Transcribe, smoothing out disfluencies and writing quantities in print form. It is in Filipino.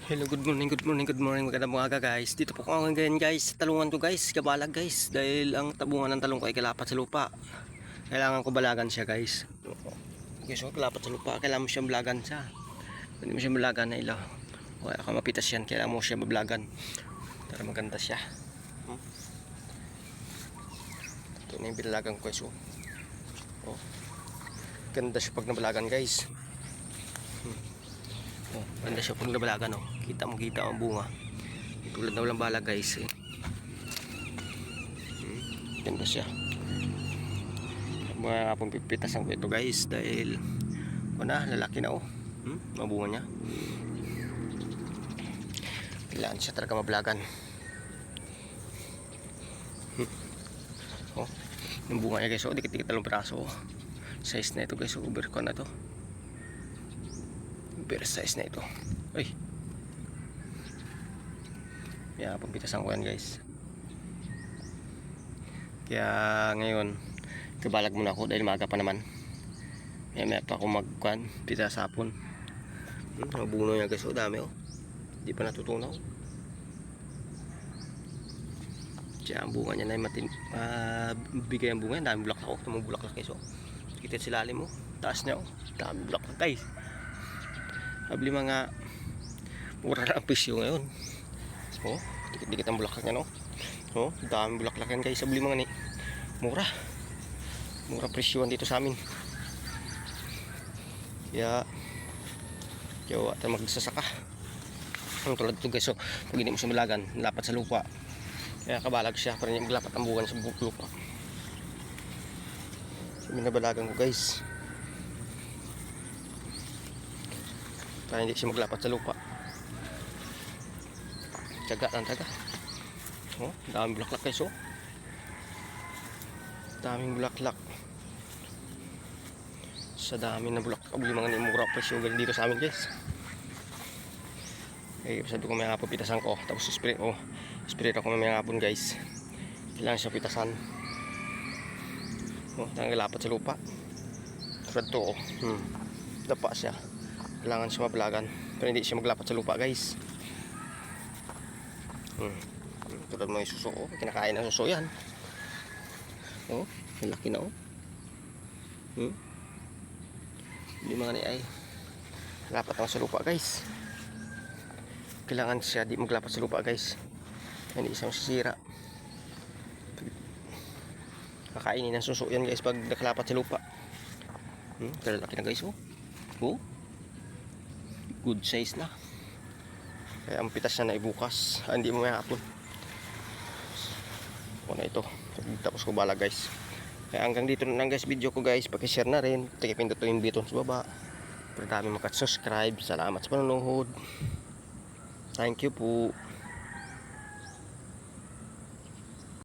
Hello, good morning, good morning, good morning. Magandang umaga guys. Dito po ako ngayon guys. Talungan ko guys, kabalag guys. Dahil ang tabungan ng talong ko ay kalapat sa lupa. Kailangan ko balagan siya guys. Okay, so kalapat sa lupa, kailangan mo siyang balagan siya. Hindi mo siya balagan na ilaw. Okay, ako mapitas yan, kailangan mo siya babalagan. Para maganda siya. Ito na yung binalagan ko guys. Oh. Ganda siya pag nabalagan guys. Oh, ganda siya pag nabalagan, oh. Kita ang bunga. Tulad na walang bala guys, eh. Ganda siya. Mga pong pipitasan ko ito guys dahil lalaki na, oh. Mabunga niya. Kailangan siya talaga mabalagan. Oh, yung bunga niya guys, oh, dikit-dikit talong piraso, oh. Size na ito guys, oh. Overcon na to. Super size na ito. Ay. Kaya pagpitasan ko yan guys. Kaya ngayon kabalag muna ako dahil maaga pa naman. Maya pa ako magkuhan, pita sa hapon. Nabuno niya guys, oh, dami, oh. Hindi pa natutunaw. Kaya ang bunga niya na bigay ang bunga. Dami bulaklak, oh. Tamang bulaklak guys, oh. Kita sa ilalim, oh. Taas niya, oh. Dami bulaklak guys. Habli mga mura na ang pisyo ngayon. Oh, dikit-dikit ang bulaklak niya, no? Oh, dami bulaklak yan guys. Habli mga ni mura presyoan dito sa amin. Kaya yawa tayo magsasaka. Ang tulad ito guys, oh, pag hindi mo siya malagan, lapat sa lupa. Kaya kabalag siya para niya maglapat ang buwan sa lupa. So, binabalagan ko guys para hindi siya maglapat sa lupa. Tiyaga lang, tiyaga. Oh, daming bulaklak guys, oh. Daming bulaklak. Sa dami na bulaklak, abuli mga mura presyo galing dito sa amin guys. Okay, sabi ko may hapon pitasan ko, tapos spray ako may hapon guys. Kailangan siya pitasan. Oh, lapat sa lupa. Tulad to, oh. Dapa siya. Kailangan siya mabalagan pero hindi siya maglapat sa lupa guys. Tulad mo yung suso, oh. Kinakain ng suso yan. Oh, malaki na, oh. Hindi mga ay lapat lang sa lupa guys. Kailangan siya di maglapat sa lupa guys. Hindi siya masisira. Kakainin ng suso yan guys pag nakalapat sa lupa. Kaya laki na guys, oh. Oh, good size na. Kaya ang pitas niya na ibukas. Hindi mo may hapon. O na ito. Tapos ko bala guys. Kaya hanggang dito na lang guys video ko guys. Pakishare na rin. Pindot to yung button sa baba. Para dami makasubscribe. Salamat sa panonood. Thank you po.